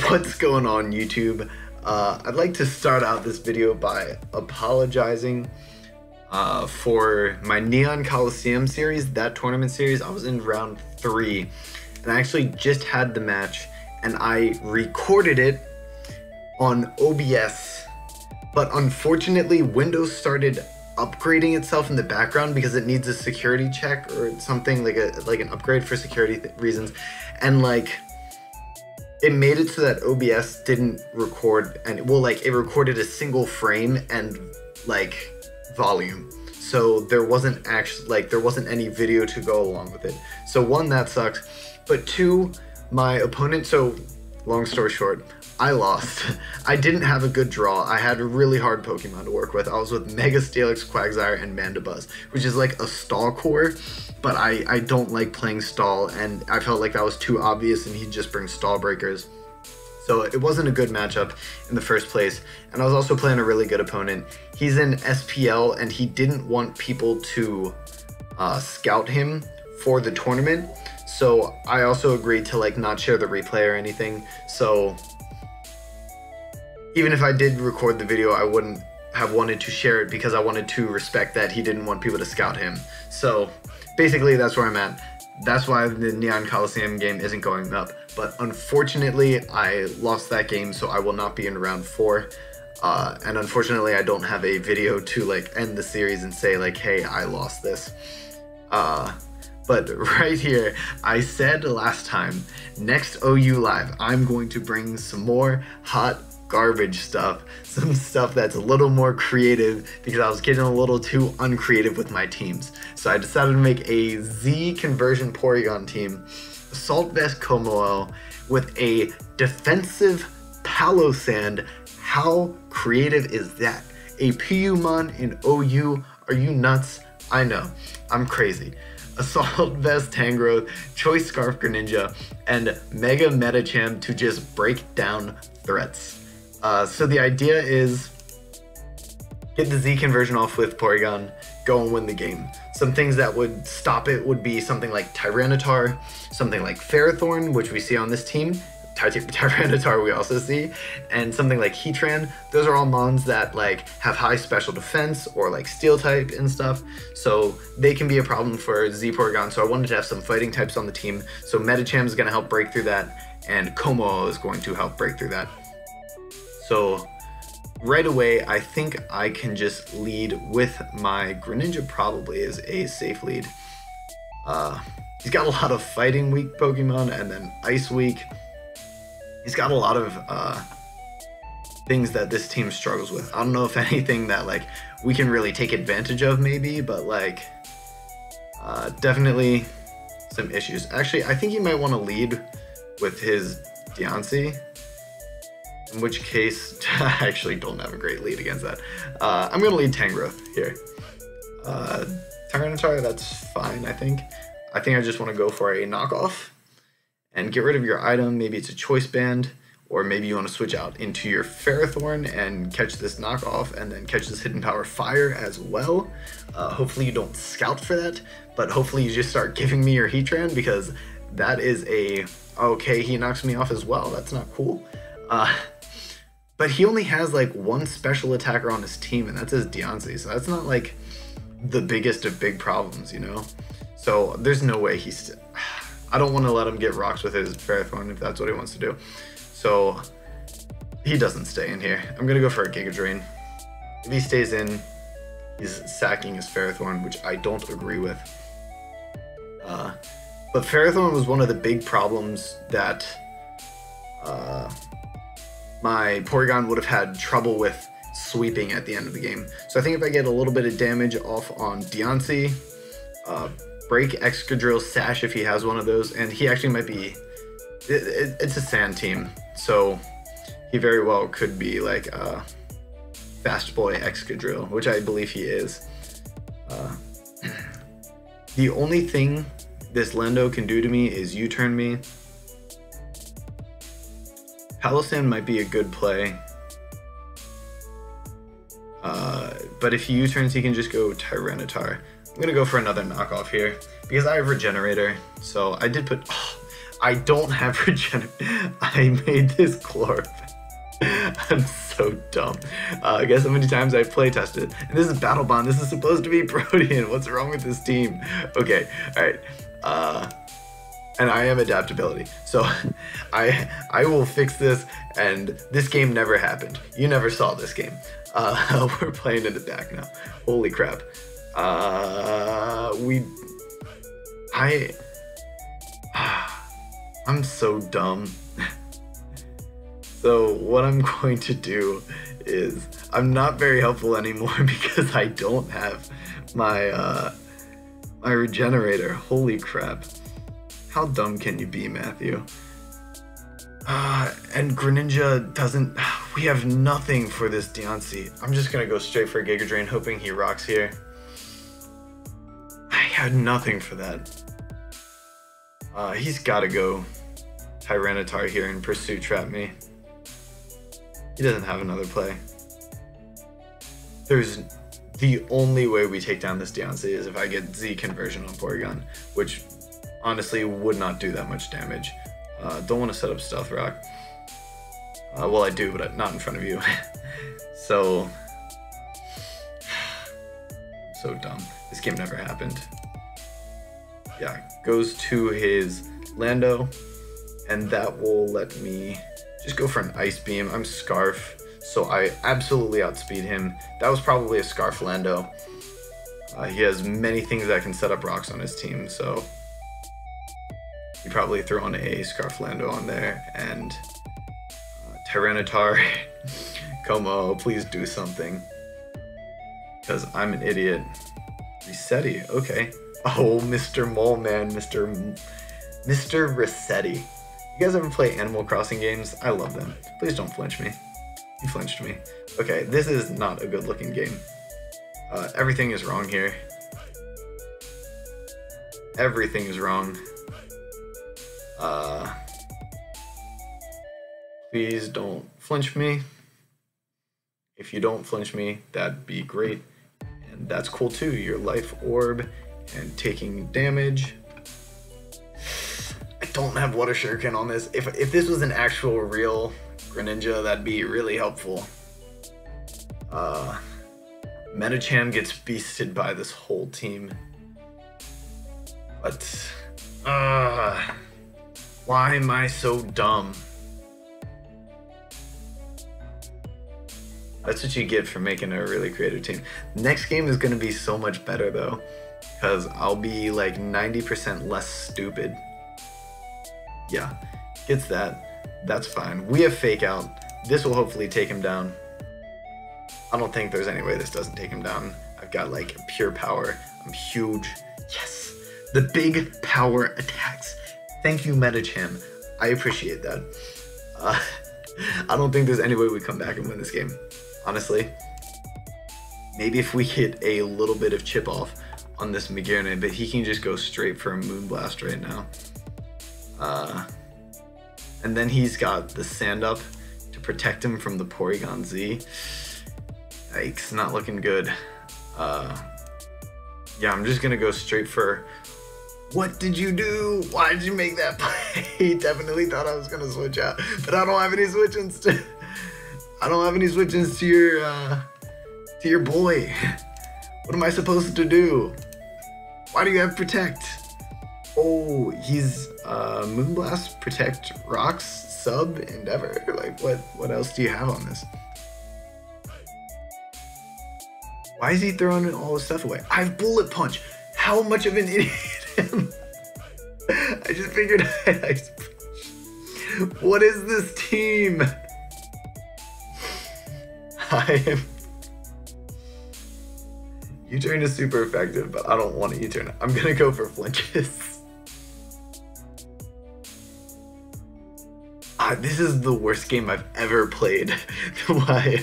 What's going on, YouTube? I'd like to start out this video by apologizing for my Neon Coliseum series, that tournament series. I was in round 3 and I actually just had the match and I recorded it on OBS, but unfortunately Windows started upgrading itself in the background because it needs a security check or something, like an upgrade for security reasons, and it made it so that OBS didn't record, and it recorded a single frame and volume, so there wasn't actually there wasn't any video to go along with it. So one, that sucked, but two, my opponent, so long story short, I lost. I didn't have a good draw. I had a really hard Pokemon to work with. I was with Mega Steelix, Quagsire, and Mandibuzz, which is like a stall core, but I don't like playing stall, and I felt like that was too obvious and he'd just bring stall breakers. So it wasn't a good matchup in the first place, and I was also playing a really good opponent. He's in SPL and he didn't want people to scout him for the tournament, so I also agreed to not share the replay or anything. So even if I did record the video, I wouldn't have wanted to share it because I wanted to respect that he didn't want people to scout him. So basically that's where I'm at. That's why the Neon Coliseum game isn't going up. But unfortunately, I lost that game, so I will not be in round 4. And unfortunately, I don't have a video to end the series and say hey, I lost this. But right here, I said last time, next OU Live, I'm going to bring some more hot garbage stuff, some stuff that's a little more creative, because I was getting a little too uncreative with my teams. So I decided to make a Z conversion Porygon team, Assault Vest Como with a defensive Palossand. How creative is that? A Piyumon in OU? Are you nuts? I know, I'm crazy. Assault Vest Tangrowth, Choice Scarf Greninja, and Mega Medicham to just break down threats. So the idea is get the Z conversion off with Porygon, go and win the game. Some things that would stop it would be something like Tyranitar, something like Ferrothorn, which we see on this team, Tyranitar we also see, and something like Heatran. Those are all mons that have high special defense or steel type and stuff, so they can be a problem for Z Porygon. So I wanted to have some fighting types on the team, so Medicham is going to help break through that, and Como is going to help break through that. So right away, I think I can just lead with my Greninja. Probably is a safe lead. He's got a lot of fighting weak Pokemon and then ice weak. He's got a lot of things that this team struggles with. I don't know if anything that we can really take advantage of maybe, but definitely some issues. Actually, I think you might want to lead with his Diancie, in which case I actually don't have a great lead against that. I'm going to lead Tangrowth here. Tyranitar, that's fine, I think. I just want to go for a knockoff and get rid of your item. Maybe it's a choice band, or maybe you want to switch out into your Ferrothorn and catch this knockoff and then catch this hidden power fire as well. Hopefully you don't scout for that, but hopefully you just start giving me your Heatran, because that is okay, he knocks me off as well. That's not cool. But he only has one special attacker on his team, and that's his Diancie, so that's not the biggest of big problems, you know? So there's no way he's... I don't want to let him get rocks with his Ferrothorn if that's what he wants to do. So he doesn't stay in here. I'm going to go for a Giga Drain. If he stays in, he's sacking his Ferrothorn, which I don't agree with. But Ferrothorn was one of the big problems that my Porygon would have had trouble with sweeping at the end of the game. So I think if I get a little bit of damage off on Diancie, break Excadrill, Sash if he has one of those, and he actually might be, it's a sand team, so he very well could be Fast Boy Excadrill, which I believe he is. The only thing this Lando can do to me is U-turn me. Palossand might be a good play, but if he U-turns, he can just go Tyranitar. I'm gonna go for another knockoff here because I have Regenerator. So I did put, I don't have I made this chlorophyll. I'm so dumb. Guess how many times I play tested. And this is Battle Bond. This is supposed to be Protean. What's wrong with this team? Okay, alright. And I am adaptability. So I will fix this, and this game never happened. You never saw this game. We're playing in the back now. Holy crap. I'm so dumb. So what I'm going to do is, I'm not very helpful anymore because I don't have my my regenerator. Holy crap. How dumb can you be, Matthew? And Greninja doesn't... We have nothing for this Deontay. I'm just gonna go straight for Giga Drain, hoping he rocks here. I had nothing for that. He's gotta go Tyranitar here and Pursuit Trap me. He doesn't have another play. There's... The only way we take down this Deontay is if I get Z conversion on Porygon, which honestly would not do that much damage. Don't want to set up Stealth Rock. Well, I do, but not in front of you. So dumb. This game never happened. Yeah, goes to his Lando, and that will let me just go for an Ice Beam. I'm Scarf, so I absolutely outspeed him. That was probably a Scarf Lando. He has many things that can set up rocks on his team, so you probably throw on a Scarf Lando on there, and Tyranitar, Como, please do something, because I'm an idiot. Resetti, okay. Oh, Mr. Mole Man, Mr. Resetti. You guys ever play Animal Crossing games? I love them. Please don't flinch me. You flinched me. Okay, this is not a good looking game. Everything is wrong here. Everything is wrong. Please don't flinch me. If you don't flinch me, that'd be great. And that's cool too. Your life orb and taking damage. I don't have Water Shuriken on this. If this was an actual real Greninja, that'd be really helpful. Medicham gets beasted by this whole team. But why am I so dumb? That's what you get for making a really creative team. Next game is going to be so much better though, because I'll be like 90% less stupid. Yeah, gets that. That's fine. We have Fake Out. This will hopefully take him down. I don't think there's any way this doesn't take him down. I've got like pure power. I'm huge. Yes, the big power attacks. Thank you, Medicham. I appreciate that. I don't think there's any way we come back and win this game, honestly. Maybe if we get a little bit of chip off on this Magearna, but he can just go straight for a Moonblast right now. And then he's got the Sand Up to protect him from the Porygon Z. Yikes, not looking good. Yeah, I'm just gonna go straight for... What did you do? Why did you make that play? He definitely thought I was gonna switch out, but I don't have any switch-ins to... I don't have any switch-ins to your boy. What am I supposed to do? Why do you have Protect? Oh, he's Moonblast, Protect, Rocks, Sub, Endeavor. Like, what else do you have on this? Why is he throwing all his stuff away? I have Bullet Punch. How much of an idiot am I? I just figured I had Ice Punch. What is this team? I am... U-turn is super effective, but I don't want to U-turn. I'm gonna go for flinches. This is the worst game I've ever played. Why?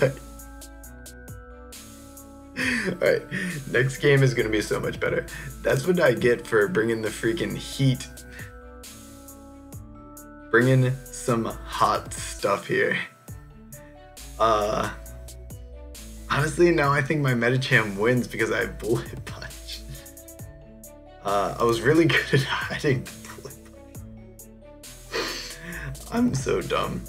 Alright, next game is gonna be so much better. That's what I get for bringing the freaking heat. Bringing some hot stuff here. Honestly, now I think my Medicham wins because I have Bullet Punch. I was really good at hiding the Bullet Punch. I'm so dumb.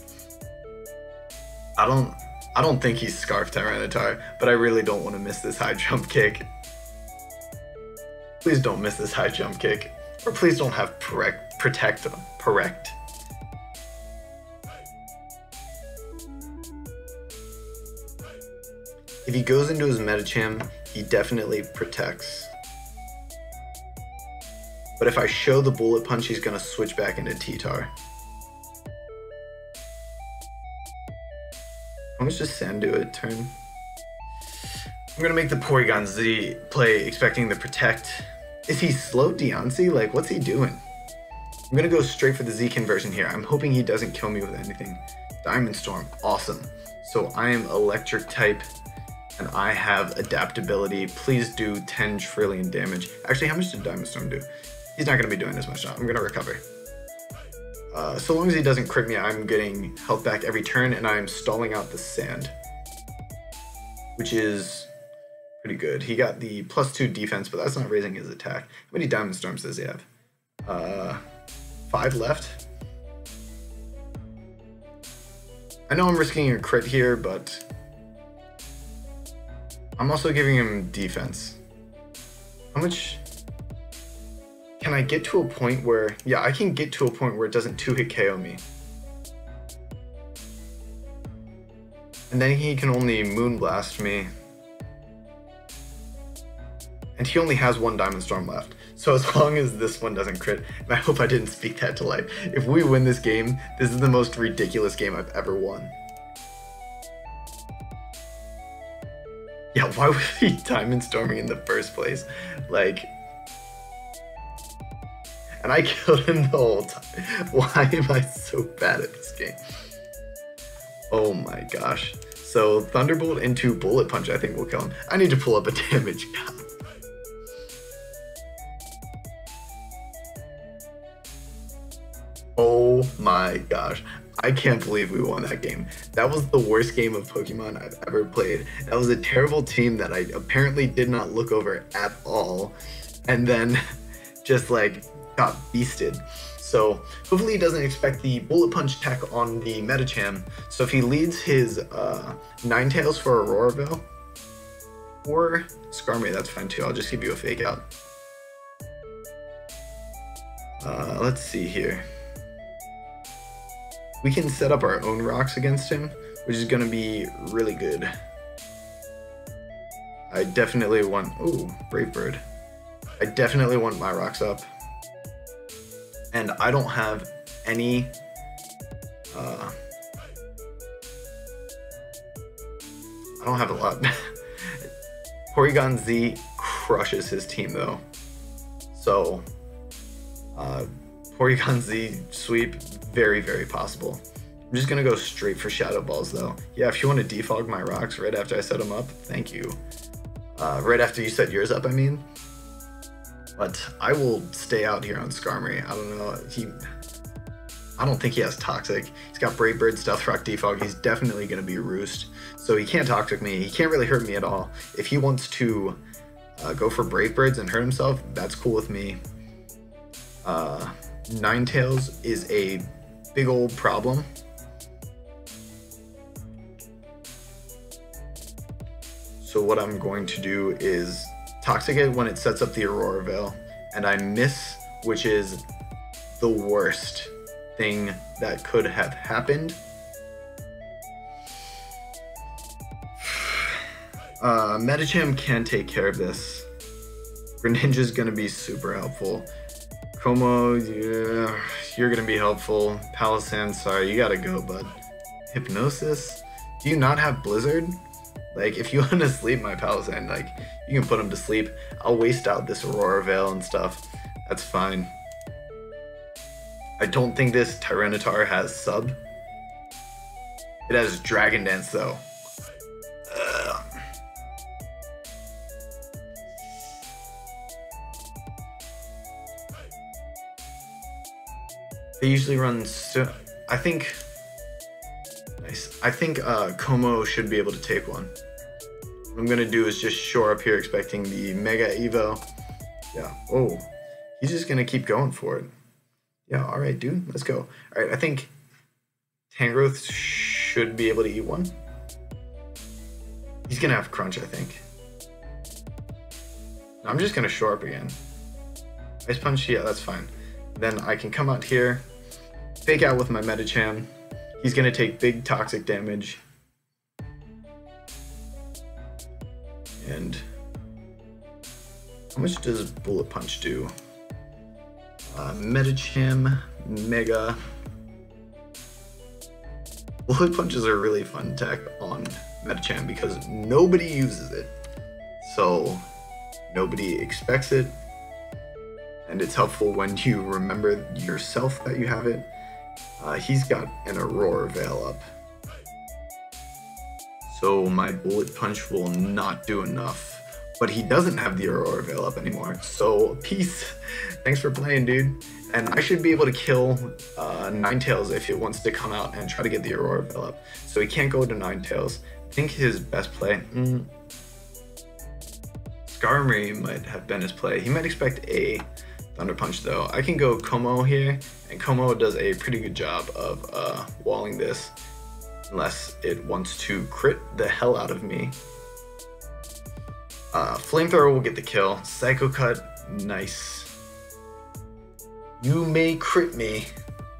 I don't think he's Scarf Tyranitar, but I really don't want to miss this high jump kick. Please don't miss this high jump kick. Or please don't have protect. If he goes into his Medicham, he definitely protects. But if I show the Bullet Punch, he's gonna switch back into T-Tar. How much does Sand do a turn? I'm gonna make the Porygon Z play expecting the protect. Is he slow Deontay? Like, what's he doing? I'm gonna go straight for the Z conversion here. I'm hoping he doesn't kill me with anything. Diamond Storm, awesome. So I am electric type and I have adaptability. Please do 10 trillion damage. Actually, how much did Diamond Storm do? He's not gonna be doing as much now. I'm gonna recover. So long as he doesn't crit me, I'm getting health back every turn, and I'm stalling out the Sand, which is pretty good. He got the +2 defense, but that's not raising his attack. How many Diamond Storms does he have? 5 left. I know I'm risking a crit here, but I'm also giving him defense. How much? Can I get to a point where, yeah, I can get to a point where it doesn't 2-hit KO me. And then he can only Moonblast me. And he only has 1 Diamond Storm left. So as long as this one doesn't crit, and I hope I didn't speak that to life, if we win this game, this is the most ridiculous game I've ever won. Yeah, why was he Diamond Storming in the first place? Like, and I killed him the whole time. Why am I so bad at this game? Oh my gosh. So Thunderbolt into Bullet Punch I think will kill him. I need to pull up a damage cap. Oh my gosh. I can't believe we won that game. That was the worst game of Pokemon I've ever played. That was a terrible team that I apparently did not look over at all. And then just like got beasted. So hopefully he doesn't expect the Bullet Punch tech on the Medicham. So if he leads his Ninetales for Auroraville or Skarmory, that's fine too. I'll just give you a fake out. Let's see here. We can set up our own rocks against him, which is going to be really good. I definitely want... Ooh, Brave Bird. I definitely want my rocks up. And I don't have any... I don't have a lot. Porygon Z crushes his team though. So... Porygon Z sweep, very, very possible. I'm just gonna go straight for Shadow Balls though. Yeah, if you want to defog my rocks right after I set them up, thank you. Right after you set yours up, I mean. But I will stay out here on Skarmory. I don't know, I don't think he has Toxic. He's got Brave Bird, Stealth Rock, Defog. He's definitely gonna be Roost. So he can't Toxic me. He can't really hurt me at all. If he wants to go for Brave Birds and hurt himself, that's cool with me. Ninetales is a big old problem. So what I'm going to do is Toxic it when it sets up the Auroraville, and I miss, which is the worst thing that could have happened. Medicham can take care of this. Greninja's gonna be super helpful. Como, yeah, you're gonna be helpful. Palossand, sorry, you gotta go, bud. Hypnosis? Do you not have Blizzard? Like, if you want to sleep my Palossand, like, you can put him to sleep. I'll waste out this Auroraville and stuff. That's fine. I don't think this Tyranitar has Sub. It has Dragon Dance, though. They usually run I think... Nice. I think Como should be able to take one. What I'm gonna do is just shore up here expecting the Mega Evo. Yeah, oh. He's just gonna keep going for it. Yeah, alright dude, let's go. Alright, I think Tangrowth should be able to eat one. He's gonna have crunch, I think. I'm just gonna shore up again. Ice Punch, yeah, that's fine. Then I can come out here, fake out with my Medicham. He's gonna take big toxic damage. And how much does Bullet Punch do? Medicham, Mega. Bullet Punch is a really fun tech on Medicham because nobody uses it. So nobody expects it. And it's helpful when you remember yourself that you have it. He's got an Aurora Veil up. So my Bullet Punch will not do enough. But he doesn't have the Aurora Veil up anymore. So peace. Thanks for playing, dude. And I should be able to kill Ninetales if it wants to come out and try to get the Aurora Veil up. So he can't go to Ninetales. I think his best play... Skarmory might have been his play. He might expect a Thunder Punch though. I can go Como here, and Como does a pretty good job of walling this. Unless it wants to crit the hell out of me. Flamethrower will get the kill. Psycho Cut, nice. You may crit me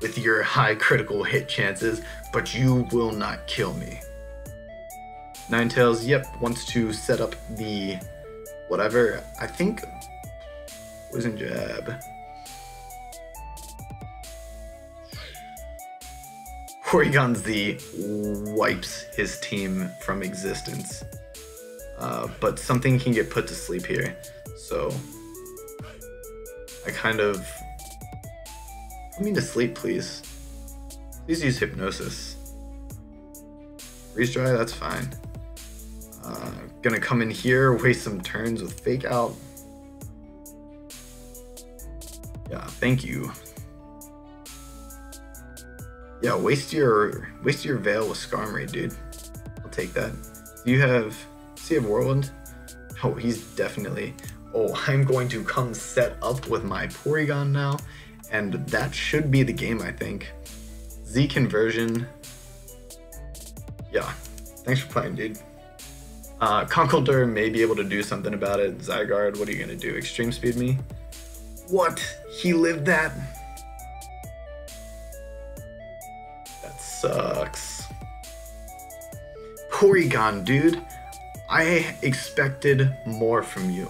with your high critical hit chances, but you will not kill me. Ninetales, yep, wants to set up the whatever. I think Poison Jab. Porygon Z wipes his team from existence. But something can get put to sleep here. So I kind of... Put me to sleep, please. Please use Hypnosis. Freeze Dry, that's fine. Gonna come in here, waste some turns with Fake Out. Yeah, thank you. Yeah, waste your Veil with Skarmory, dude. I'll take that. Do you have... Does he have Whirlwind? Oh, he's definitely... Oh, I'm going to come set up with my Porygon now. And that should be the game, I think. Z Conversion. Yeah, thanks for playing, dude. Conkeldurr may be able to do something about it. Zygarde, what are you gonna do? Extreme Speed me? What? He lived that? That sucks. Porygon, dude. I expected more from you.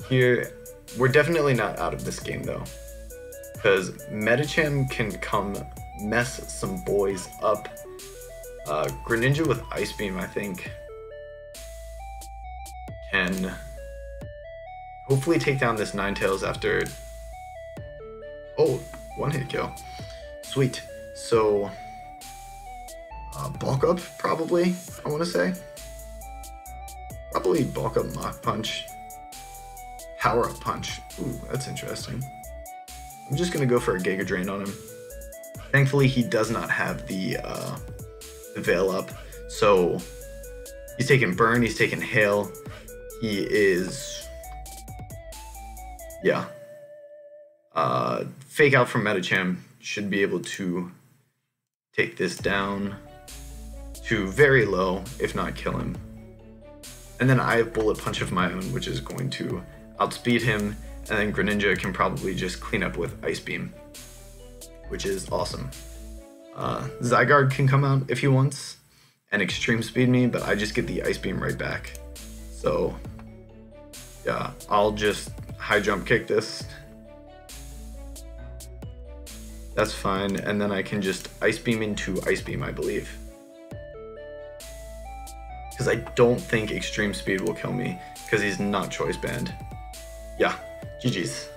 Here, we're definitely not out of this game though. Because Medicham can come mess some boys up. Greninja with Ice Beam, I think, can hopefully take down this Ninetales after... Oh, one hit kill. Sweet. So, bulk up, probably, I want to say. Probably bulk up Mach Punch. Power Up Punch. Ooh, that's interesting. I'm just going to go for a Giga Drain on him. Thankfully, he does not have the Veil up. So, he's taking Burn, he's taking Hail. He is... Yeah. Fake Out from Medicham should be able to take this down to very low, if not kill him. And then I have Bullet Punch of my own, which is going to outspeed him, and then Greninja can probably just clean up with Ice Beam, which is awesome. Zygarde can come out if he wants and Extreme Speed me, but I just get the Ice Beam right back. So yeah, I'll just high jump kick this. That's fine, and then I can just Ice Beam into Ice Beam, I believe. Because I don't think Extreme Speed will kill me, because he's not Choice Band. Yeah, GG's.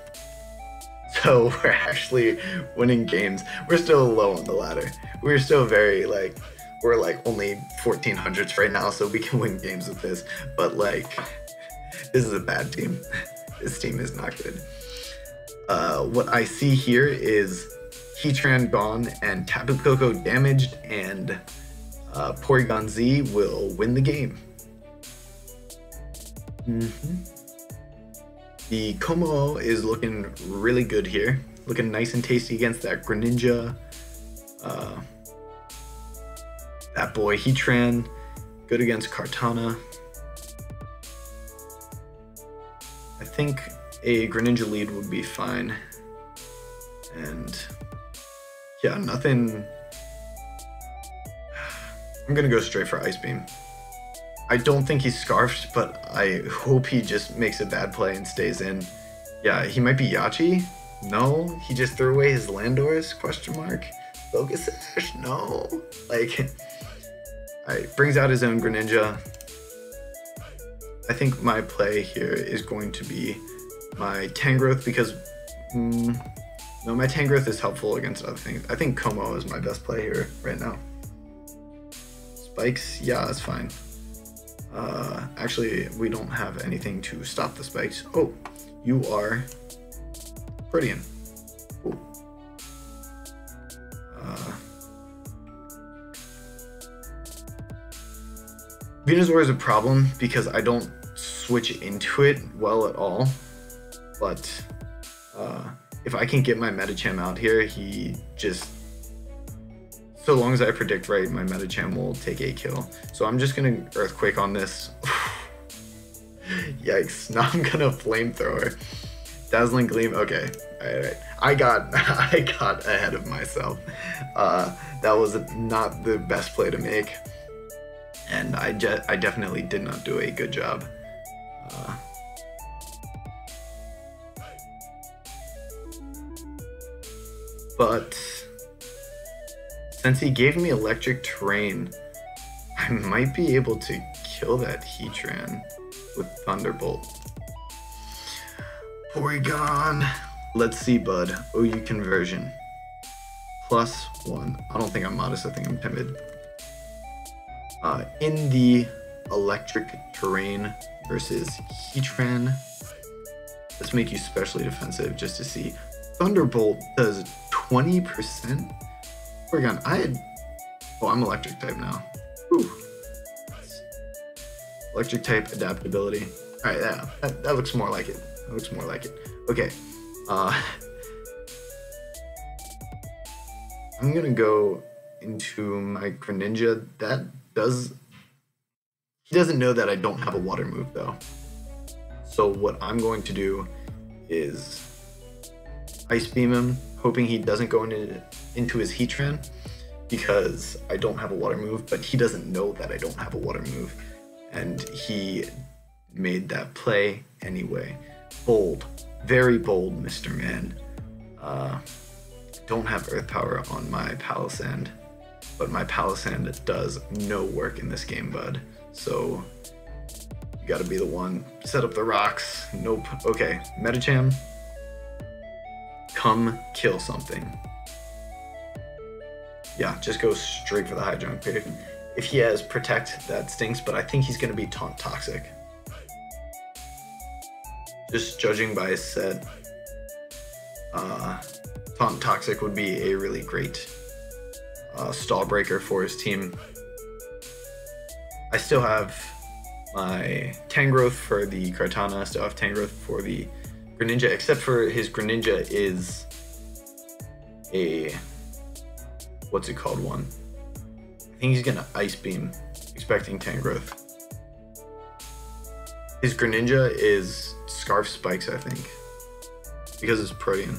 So we're actually winning games. We're still low on the ladder. We're still very, like, we're like only 1400s right now, so we can win games with this. But like, this is a bad team. This team is not good. What I see here is Heatran gone and Tapu Koko damaged, and Porygon Z will win the game. The Como is looking really good here. Looking nice and tasty against that Greninja. That boy Heatran. Good against Kartana. I think a Greninja lead would be fine. And yeah, nothing. I'm gonna go straight for Ice Beam. I don't think he's scarfed, but I hope he just makes a bad play and stays in. Yeah, he might be Yachi. No, he just threw away his Landorus, question mark. Focus Sash, no. Like, alright, brings out his own Greninja. I think my play here is going to be my Tangrowth because, no, my Tangrowth is helpful against other things. I think Como is my best play here right now. Spikes, yeah, that's fine. Actually, we don't have anything to stop the spikes. Oh, you are Porygon. Cool. Venusaur is a problem because I don't switch into it well at all. But if I can get my Medicham out here, he just... So long as I predict right, my Medicham will take a kill. So I'm just gonna Earthquake on this. Yikes, now I'm gonna Flamethrower. Dazzling Gleam, okay. Alright. I got ahead of myself. That was not the best play to make. And I definitely did not do a good job. But since he gave me Electric Terrain, I might be able to kill that Heatran with Thunderbolt. Porygon. Let's see, bud. OU conversion. +1. I don't think I'm modest, I think I'm timid. In the Electric Terrain versus Heatran, let's make you specially defensive just to see. Thunderbolt does 20%? Porygon, oh, I'm Electric type now. Whew. Electric type adaptability. All right, yeah, that looks more like it. That looks more like it. Okay. I'm gonna go into my Greninja. He doesn't know that I don't have a water move though. So what I'm going to do is Ice Beam him, hoping he doesn't go into his Heatran because I don't have a water move, but he doesn't know that I don't have a water move. And he made that play anyway. Bold, very bold, Mr. Man. Don't have Earth Power on my Palisand, but my Palisand does no work in this game, bud. So you gotta be the one. Set up the rocks. Nope. Okay, Medicham. Come kill something. Yeah, just go straight for the high jump pick. If he has Protect, that stinks, but I think he's gonna be Taunt Toxic. Just judging by his set, Taunt Toxic would be a really great stall breaker for his team. I still have my Tangrowth for the Kartana, I still have Tangrowth for the Greninja, except for his Greninja is a, what's it called one? I think he's gonna Ice Beam, expecting Tangrowth. His Greninja is Scarf Spikes, I think, because it's Protean.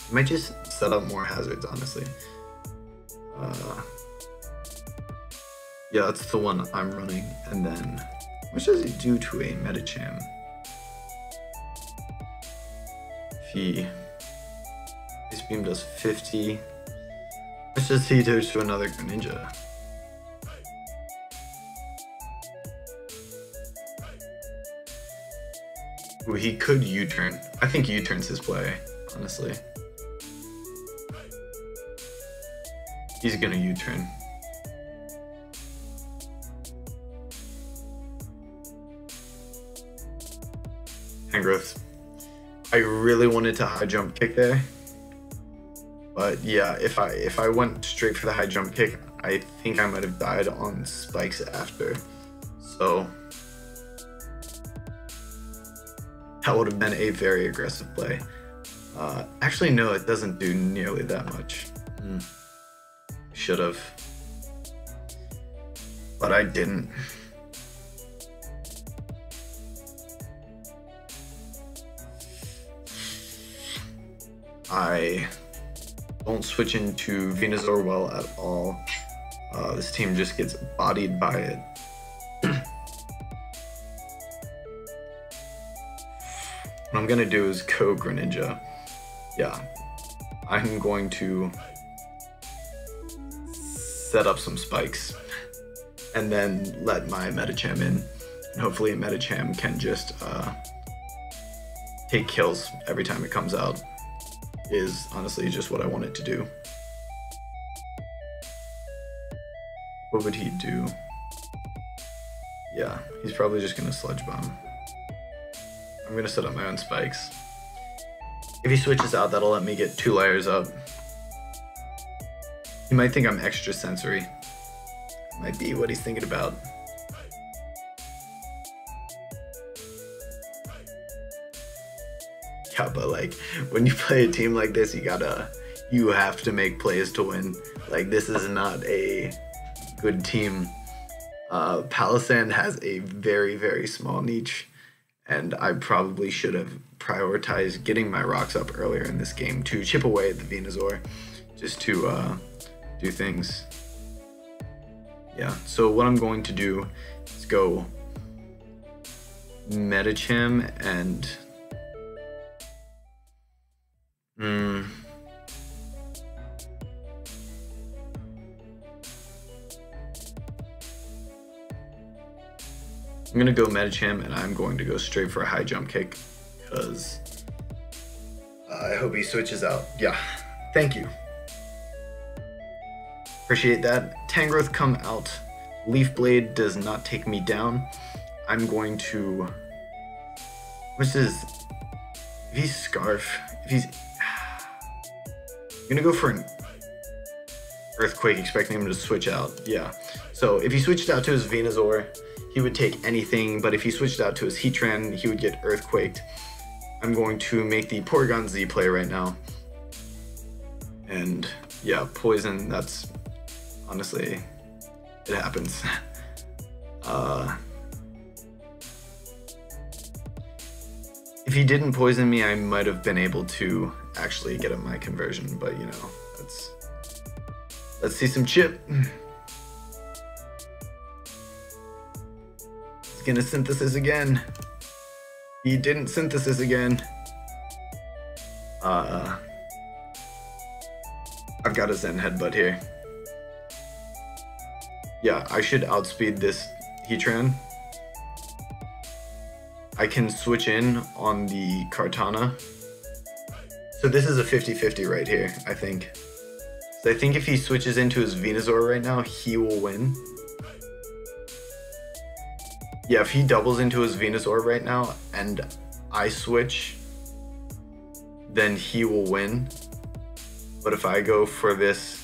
I might just set up more hazards, honestly. Yeah, that's the one I'm running. And then, how much does he do to a Medicham? If his beam does 50. How much does he do to another Greninja? Ooh, he could U-turn. I think U-turn's his play, honestly. He's gonna U-turn. Tangrowth. I really wanted to high jump kick there, but yeah, if I went straight for the high jump kick, I think I might have died on spikes after. So That would have been a very aggressive play. Actually, no, it doesn't do nearly that much. Should have. But I didn't. I don't switch into Venusaur well at all. This team just gets bodied by it. What I'm gonna do is go Greninja. Yeah, I'm going to set up some spikes and then let my Medicham in. And hopefully Medicham can just take kills every time it comes out. Is honestly just what I want it to do. What would he do? Yeah, he's probably just gonna Sludge Bomb. I'm gonna set up my own spikes. If he switches out, that'll let me get 2 layers up. He might think I'm extra sensory. Might be what he's thinking about. Yeah, but like when you play a team like this, you have to make plays to win. Like, this is not a good team. Palossand has a very, very small niche, and I probably should have prioritized getting my rocks up earlier in this game to chip away at the Venusaur, just to do things. Yeah, so what I'm going to do is go Medicham and I'm gonna go Medicham, and I'm going to go straight for a high jump kick because I hope he switches out. Yeah, thank you. Appreciate that. Tangrowth come out. Leaf Blade does not take me down. I'm going to... What's this? If he's Scarf, if he's... I'm gonna go for an Earthquake, expecting him to switch out. Yeah. So if he switched out to his Venusaur, he would take anything, but if he switched out to his Heatran, he would get Earthquaked. I'm going to make the Porygon Z play right now. And yeah, Poison, that's honestly, it happens. If he didn't poison me, I might have been able to actually get him my conversion, but you know, let's see some chip. He's gonna synthesis again. He didn't synthesis again. I've got a Zen Headbutt here. Yeah, I should outspeed this Heatran. I can switch in on the Kartana. So this is a 50-50 right here, I think. So I think if he switches into his Venusaur right now, he will win. Yeah, if he doubles into his Venusaur right now and I switch, then he will win. But if I go for this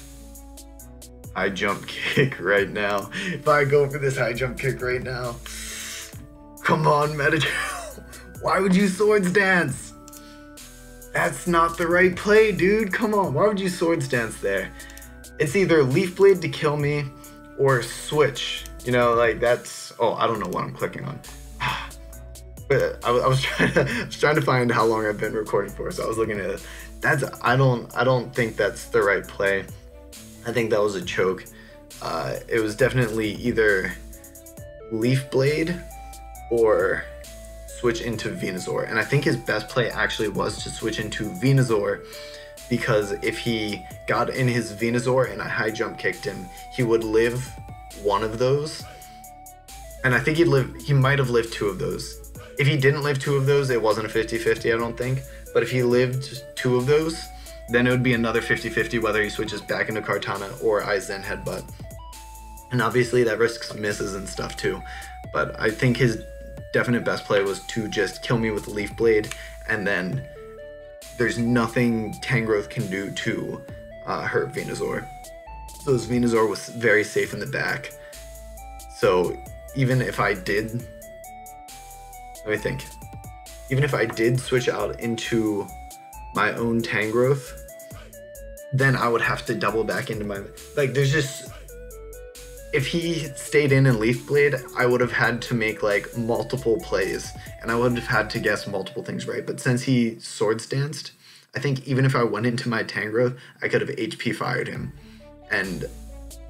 high jump kick right now, come on, Medicham. Why would you Swords Dance? That's not the right play, dude. Come on, why would you Swords Dance there? It's either Leaf Blade to kill me or switch. You know, like that's, oh, I don't know what I'm clicking on. But I was trying to find how long I've been recording for, so I was looking at it. I don't think that's the right play. I think that was a choke. It was definitely either Leaf Blade or switch into Venusaur. And I think his best play actually was to switch into Venusaur, because if he got in his Venusaur and I high jump kicked him, he would live one of those. And I think he might have lived 2 of those. If he didn't live 2 of those, it wasn't a 50-50, I don't think. But if he lived 2 of those, then it would be another 50-50 whether he switches back into Kartana or I Zen Headbutt. And obviously that risks misses and stuff too. But I think his definite best play was to just kill me with Leaf Blade, and then there's nothing Tangrowth can do to hurt Venusaur. So his Venusaur was very safe in the back. So even if I did, let me think. even if I did switch out into my own Tangrowth, then I would have to double back into my, like, there's just, if he stayed in Leaf Blade, I would have had to make like multiple plays and I would have had to guess multiple things right. But since he Swords Danced, I think even if I went into my Tangrowth, I could have HP fired him and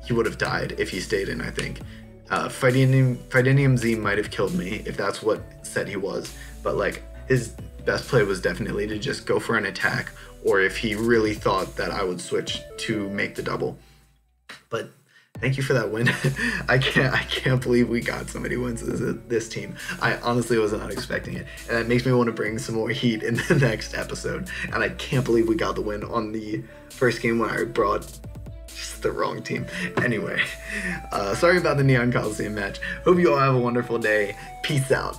he would have died if he stayed in, I think. Fidinium Z might have killed me if that's what said he was, but like his best play was definitely to just go for an attack, or if he really thought that I would switch to make the double. But thank you for that win. I can't believe we got so many wins this team. I honestly was not expecting it, and that makes me want to bring some more heat in the next episode. And I can't believe we got the win on the first game when I brought just the wrong team. Anyway, sorry about the Neon Coliseum match. Hope you all have a wonderful day. Peace out.